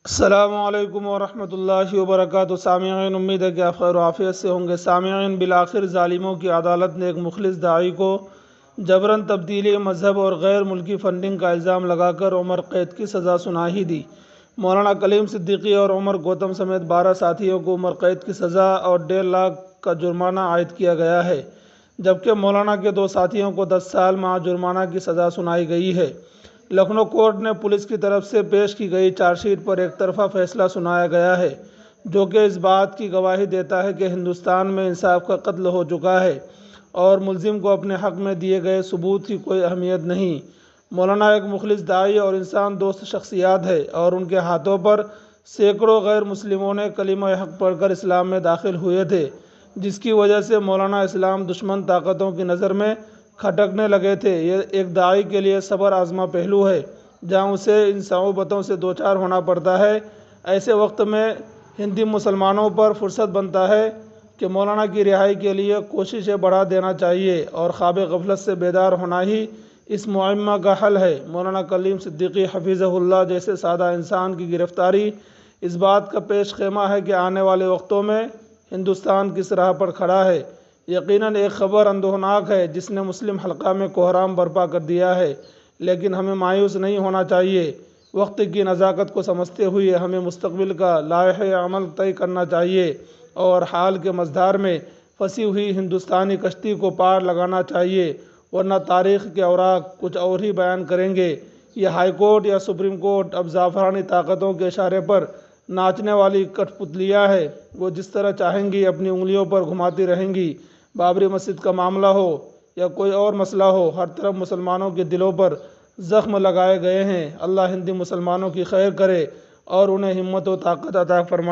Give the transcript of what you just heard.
السلام علیکم ورحمۃ اللہ وبرکاتہ۔ سامعین، امید ہے کہ آپ خیر و عافیت سے ہوں گے۔ سامعین، بالآخر ظالموں کی عدالت نے ایک مخلص داعی کو جبراً تبدیلی مذہب اور غیر ملکی فنڈنگ کا الزام لگا کر عمر قید کی سزا سنا ہی دی۔ مولانا کلیم صدیقی اور عمر گوتم سمیت 12 ساتھیوں کو عمر قید کی سزا اور 1.5 لاکھ کا جرمانہ عائد کیا گیا ہے، جبکہ مولانا کے 2 ساتھیوں کو 10 سال مع جرمانہ کی سزا سنائی گئی ہے۔ لکھنؤ کورٹ نے پولیس کی طرف سے پیش کی گئی چارج شیٹ پر ایک طرفہ فیصلہ سنایا گیا ہے، جو کہ اس بات کی گواہی دیتا ہے کہ ہندوستان میں انصاف کا قتل ہو چکا ہے اور ملزم کو اپنے حق میں دیے گئے ثبوت کی کوئی اہمیت نہیں۔ مولانا ایک مخلص داعی اور انسان دوست شخصیات ہے اور ان کے ہاتھوں پر سینکڑوں غیر مسلموں نے کلمہ حق پڑھ کر اسلام میں داخل ہوئے تھے، جس کی وجہ سے مولانا اسلام دشمن طاقتوں کی نظر میں کھٹکنے لگے تھے۔ یہ ایک داعی کے لیے صبر آزما پہلو ہے، جہاں اسے ان صعوبتوں سے دوچار ہونا پڑتا ہے۔ ایسے وقت میں ہندی مسلمانوں پر فرض بنتا ہے کہ مولانا کی رہائی کے لیے کوششیں بڑھا دینا چاہیے اور خواب غفلت سے بیدار ہونا ہی اس معمہ کا حل ہے۔ مولانا کلیم صدیقی حفظہ اللہ جیسے سادہ انسان کی گرفتاری اس بات کا پیش خیمہ ہے کہ آنے والے وقتوں میں ہندوستان کس راہ پر کھڑا ہے۔ یقیناً ایک خبر اندوہناک ہے جس نے مسلم حلقہ میں کوہرام برپا کر دیا ہے، لیکن ہمیں مایوس نہیں ہونا چاہیے۔ وقت کی نزاکت کو سمجھتے ہوئے ہمیں مستقبل کا لائحہ عمل طے کرنا چاہیے اور حال کے مزدار میں پھنسی ہوئی ہندوستانی کشتی کو پار لگانا چاہیے، ورنہ تاریخ کے اوراق کچھ اور ہی بیان کریں گے۔ یہ ہائی کورٹ یا سپریم کورٹ اب زعفرانی طاقتوں کے اشارے پر ناچنے والی کٹھ پتلیاں ہے، وہ جس طرح چاہیں گی اپنی انگلیوں پر گھماتی رہیں گی۔ بابری مسجد کا معاملہ ہو یا کوئی اور مسئلہ ہو، ہر طرف مسلمانوں کے دلوں پر زخم لگائے گئے ہیں۔ اللہ ہندی مسلمانوں کی خیر کرے اور انہیں ہمت و طاقت عطا فرمائے۔